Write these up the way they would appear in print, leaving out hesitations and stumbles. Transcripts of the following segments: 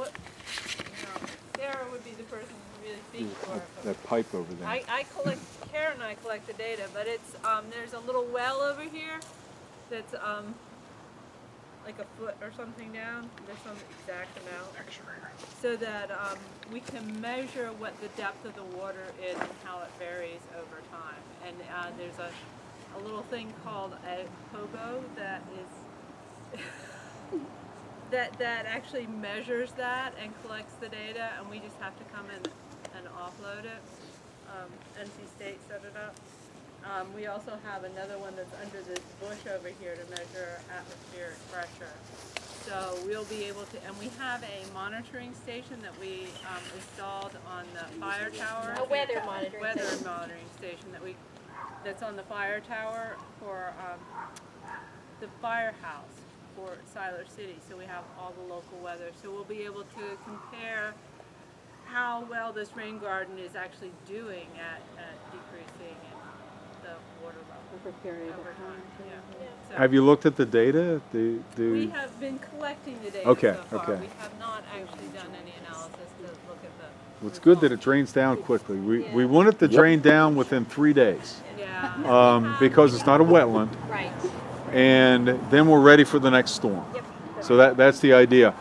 what, Sarah would be the person to really speak for it. That pipe over there. Karen and I collect the data, but it's, there's a little well over here that's, like a foot or something down. There's some exact amount. So that, we can measure what the depth of the water is and how it varies over time. And, there's a little thing called a pogo that is, that actually measures that and collects the data, and we just have to come in and offload it. NC State set it up. We also have another one that's under this bush over here to measure atmospheric pressure. So we'll be able to, and we have a monitoring station that we installed on the fire tower. A weather monitoring station that's on the fire tower for the firehouse for Siler City. So we have all the local weather. So we'll be able to compare how well this rain garden is actually doing at decreasing the water level Over a period of over time. time. Yeah. So Have you looked at the data? we have been collecting the data Okay, so far. okay. We have not actually done any analysis to look at the Well, it's good that it drains down quickly. We want it to drain down within 3 days because it's not a wetland, Right. and then we're ready for the next storm. Yep. So that's the idea.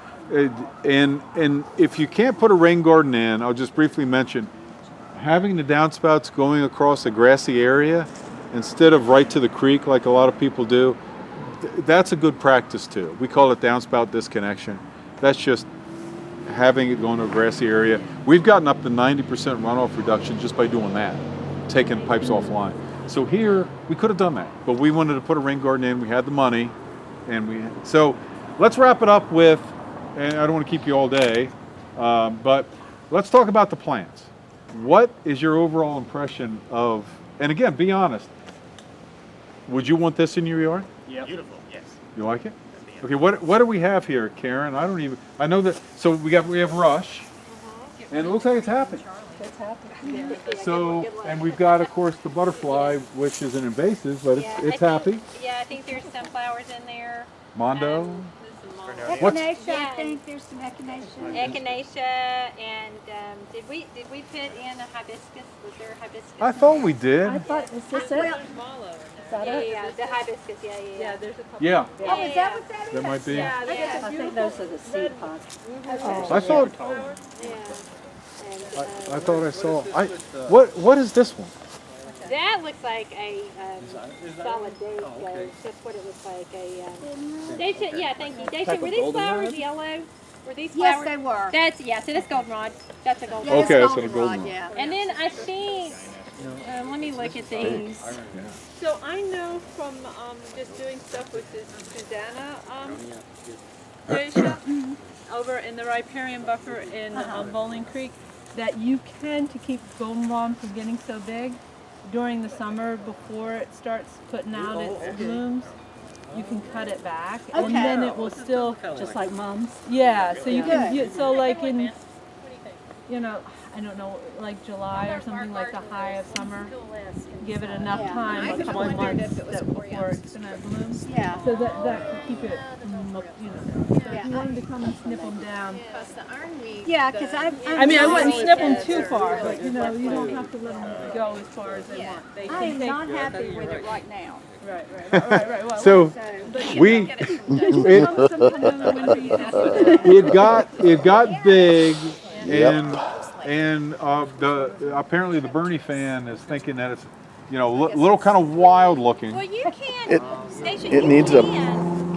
And if you can't put a rain garden in, I'll just briefly mention, having the downspouts going across a grassy area instead of right to the creek like a lot of people do, that's a good practice too. We call it downspout disconnection. That's just having it going to a grassy area. We've gotten up to 90% runoff reduction just by doing that, taking pipes offline. So here, we could have done that, but we wanted to put a rain garden in, we had the money, so let's wrap it up with, and I don't want to keep you all day, but let's talk about the plants. What is your overall impression of, and again, be honest, would you want this in your yard? Yeah. Beautiful, yes. You like it? Okay, what do we have here, Karen? I know that, so we have Rush, and it looks like it's happy. It's happening. So, and we've got, of course, the butterfly, which is an invasive, but it's happy. I think there's some flowers in there. Mondo. What's Echinacea, I think there's some echinacea. Echinacea, and did we put in a hibiscus? Was there a hibiscus? I thought we did. I thought, is this it? There's mallow in there. Is that Yeah, it? yeah, the hibiscus. Yeah. There's a couple. Yeah, Oh, is that what that is? that might be. Yeah, they Yeah. got I the think beautiful those are the seed red pods. I saw. flowers. Yeah. And, I thought I saw. What is this one? that looks like a solid date. That's what it looks like. Dacia, yeah, thank you. Dacia, were these flowers yellow? Were these flowers? Yes, they were. So that's goldenrod. That's a goldenrod. Yeah, it's Okay, that's a goldenrod, goldenrod. yeah. And then I think, let me look at these. So I know from just doing stuff with Susanna Dacia over in the riparian buffer in Bowling Creek, that you can, to keep goldenrod from getting so big, during the summer before it starts putting out its blooms, you can cut it back, and then it will still, Just like mums. yeah. So you can, so like in, I don't know, like July or something, like the high of summer, give it enough time, a couple of months before it's gonna bloom. Yeah. So that can keep it, so if you wanted to come and snip them down. Yeah, because I mean, I wouldn't snip them too far, but you don't have to let them go as far as they want. They I can am take, not happy with it right now. right. Well, So we it got big, and apparently the Bernie fan is thinking that it's little kind of wild looking. Well, you can, Station, it you needs can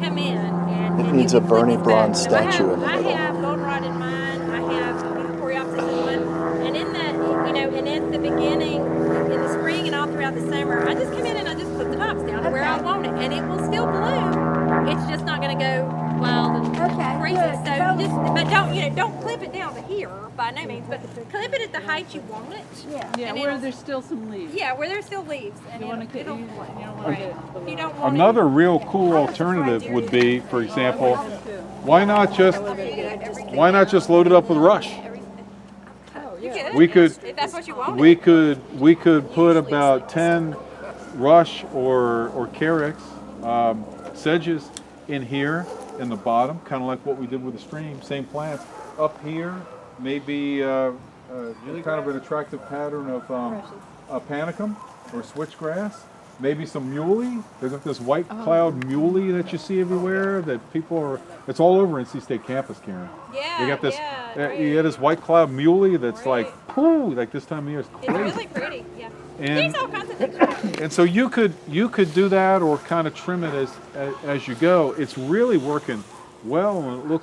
come in and It you needs can a Bernie flip it Braun back. statue in the I middle. have goldenrod in mine. I have coreopsis in one, and in that, and at the beginning, in the spring and all throughout the summer, I just come in and I just put the tops down to where I want it, and it will still bloom. It's just not going to go wild and crazy. good. But don't clip it down to here by no means, but clip it at the height you want it. Yeah. yeah, and where it'll- there's still some leaves. Yeah, where there's still leaves, and You want to it'll you bloom. don't want Right. to You don't want Another real cool alternative would be, for example, why not just load it up with Rush? You could, We could if that's what you want. we could put about 10 Rush or Carex sedges in here in the bottom, kind of like what we did with the stream, same plants. up here may be kind of an attractive pattern of panicum or switchgrass. Maybe some muley. There's this white cloud muley that you see everywhere that people are, it's all over NC State campus, Karen. Yeah, You got this, right. you got this white cloud muley that's Right. like, pooh, like this time of year. It's It's crazy. really pretty, yeah. And- There's all kinds of things. And so you could do that or kind of trim it as you go. It's really working well and it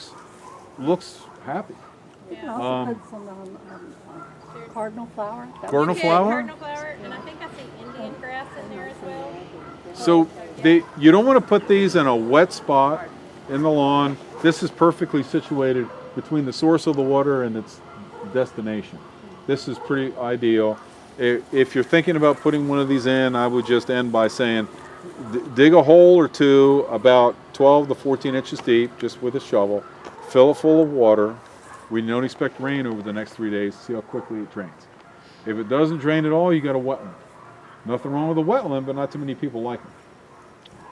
looks happy. You can also put some cardinal flower. That Cardinal Yeah, flower? Cardinal flower, and I think I see Indian grass in there as well. So you don't want to put these in a wet spot in the lawn. This is perfectly situated between the source of the water and its destination. This is pretty ideal. If you're thinking about putting one of these in, I would just end by saying dig a hole or two about 12 to 14 inches deep, just with a shovel. Fill it full of water. We don't expect rain over the next 3 days. See how quickly it drains. If it doesn't drain at all, you got a wetland. Nothing wrong with a wetland, but not too many people like them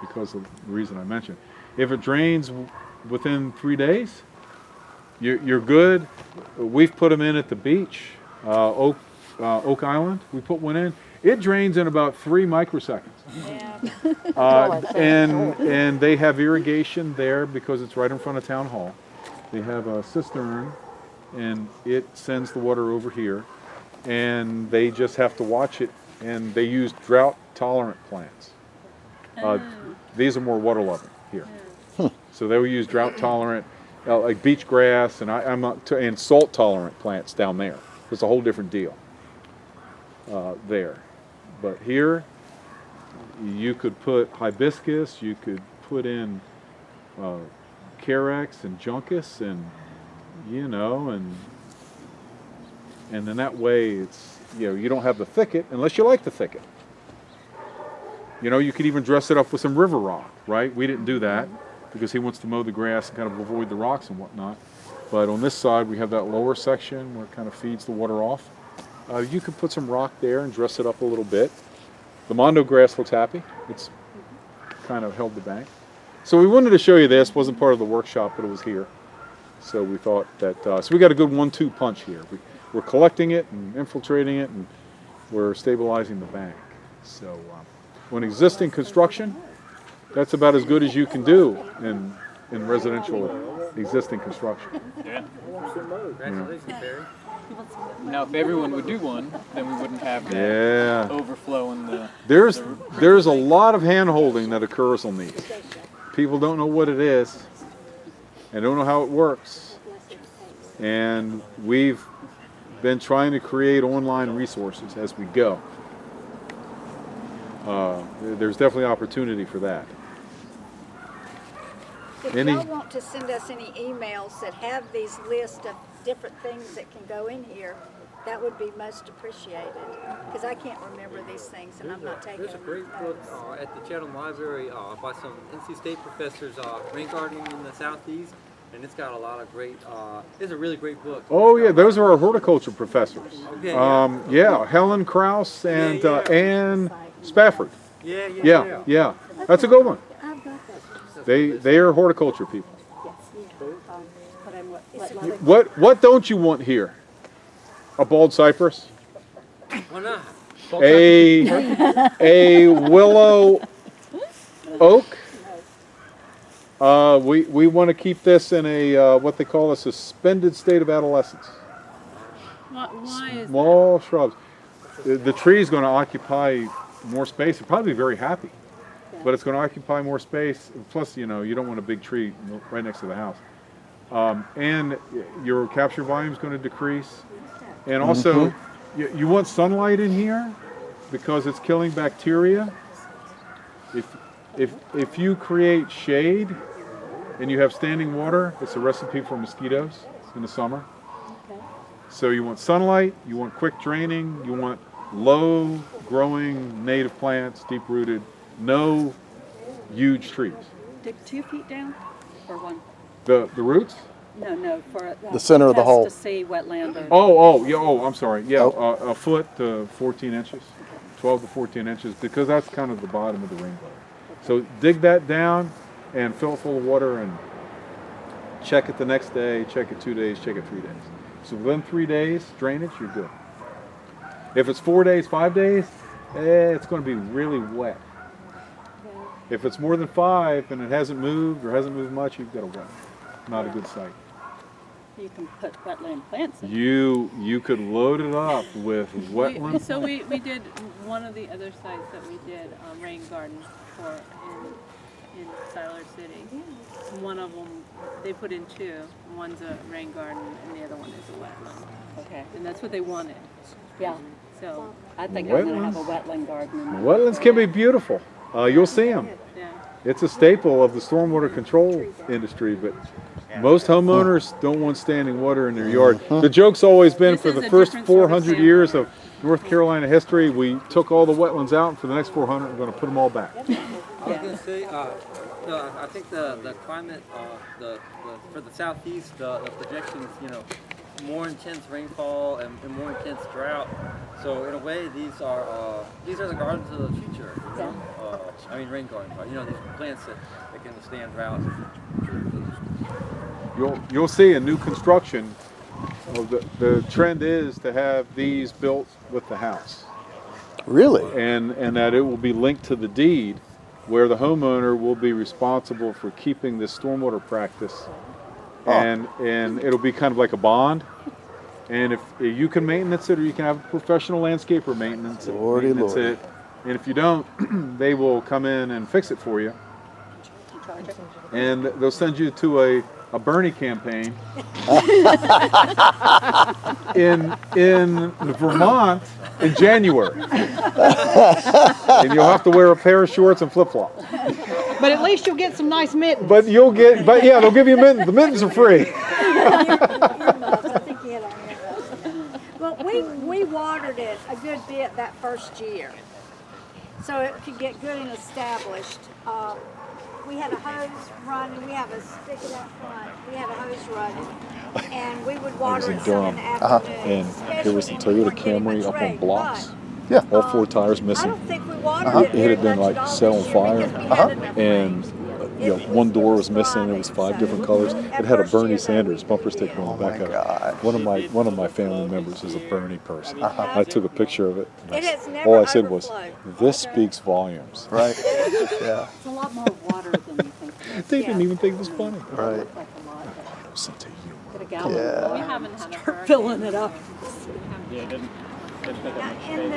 because of the reason I mentioned. If it drains within 3 days, you're good. We've put them in at the beach, Oak Island. We put one in. It drains in about 3 microseconds. Yeah. And they have irrigation there because it's right in front of town hall. They have a cistern and it sends the water over here and they just have to watch it, and they use drought tolerant plants. These are more water loving here. So they will use drought tolerant like beach grass and salt tolerant plants down there. It's a whole different deal there. But here you could put hibiscus, you could put in carex and juncus, and and then that way it's you don't have the thicket unless you like the thicket. You could even dress it up with some river rock, right? We didn't do that because he wants to mow the grass and kind of avoid the rocks and whatnot. But on this side we have that lower section where it kind of feeds the water off. You could put some rock there and dress it up a little bit. The mondo grass looks happy. It's kind of held the bank. So we wanted to show you this. Wasn't part of the workshop, but it was here. So we thought that, so we got a good 1-2 punch here. We're collecting it and infiltrating it, and we're stabilizing the bank. So when existing construction, that's about as good as you can do in residential existing construction. Yeah. Congratulations, Barry. Now, if everyone would do one, then we wouldn't have that Yeah. overflow in the. There's a lot of hand holding that occurs on these. People don't know what it is and don't know how it works. And we've been trying to create online resources as we go. There's definitely opportunity for that. If y'all want to send us any emails that have these lists of different things that can go in here, that would be most appreciated. Because I can't remember these things and I'm not taking There's a great book at the Chatham Library by some NC State professors, Rain Gardening in the Southeast, and it's got a lot of great, it's a really great book. Oh yeah, those are our horticulture professors. Okay, Yeah, Helen Krause and Yeah, yeah. Ann Spafford. Yeah. Yeah, that's a good one. I've got that. They are horticulture people. But I'm what What don't you want here? A bald cypress? Why not? A willow oak? We want to keep this in a what they call a suspended state of adolescence. Why is Small shrubs. The tree is going to occupy more space. It'll probably be very happy, but it's going to occupy more space. Plus, you don't want a big tree right next to the house. And your capture volume is going to decrease. And also, you want sunlight in here because it's killing bacteria. If you create shade and you have standing water, it's a recipe for mosquitoes in the summer. So you want sunlight, you want quick draining, you want low growing native plants, deep rooted, no huge trees. dig 2 feet down or 1? The roots? No, for The center of the hole. To see wetland or. I'm sorry. Yeah, a foot to 14 inches, 12 to 14 inches, because that's kind of the bottom of the rainbow. So dig that down and fill it full of water, check it the next day, check it 2 days, check it 3 days. So within 3 days, drainage, you're good. If it's 4 days, 5 days, it's going to be really wet. If it's more than 5 and it hasn't moved or hasn't moved much, you've got a wet. Not a good site. You can put wetland plants in. You could load it up with wetland. So we did one of the other sites that we did rain gardens for in Siler City. One of them, they put in 2. One's a rain garden and the other one is a wetland. Okay. And that's what they wanted. Yeah. So, I think I'm gonna have a wetland garden. In my Wetlands can be beautiful. You'll see them. yeah. It's a staple of the stormwater control industry, but most homeowners don't want standing water in their yard. The joke's always been This for is the a first different sort of 400 sample. years of North Carolina history, we took all the wetlands out, and for the next 400, we're going to put them all back. I was going to say, no, I think the climate, for the southeast, the projections, more intense rainfall and more intense drought. So in a way, these are the gardens of the future. I mean, rain gardens. These plants that can withstand drought. You'll see in new construction, the trend is to have these built with the house. Really? And that it will be linked to the deed where the homeowner will be responsible for keeping this stormwater practice. And it'll be kind of like a bond. And if you can maintenance it or you can have a professional landscaper maintenance it. And if you don't, they will come in and fix it for you. And they'll send you to a Bernie campaign in Vermont in January. And you'll have to wear a pair of shorts and flip-flops. But at least you'll get some nice mittens. But they'll give you mittens. The mittens are free. I think you hit on earmuffs. Well, we watered it a good bit that first year, so it could get good and established. We had a hose running. We have a spigot up front. We had a hose running, and we would water it some in the afternoon. And there was the especially when we Toyota weren't getting Camry much up on rain. blocks. But, Yeah, all 4 tires I missing. don't think we watered it It had very been much like at all set on this year fire. because we had enough And rain. one door was missing. It was 5 thriving, different so- colors. At It had a first year, Bernie though, Sanders we bumper did. sticker on the Oh back my of it. One of my family members is a Bernie person. I took a picture of it. And It has never all I said was, overflowed. "This speaks volumes." Right. Yeah. It's a lot more water than you think. it is. They didn't even think it was funny. Right. It's like a lot. No sense of humor. Get a gallon. Yeah. We haven't had a hurricane. Filling it up. Yeah, it didn't pick up much In the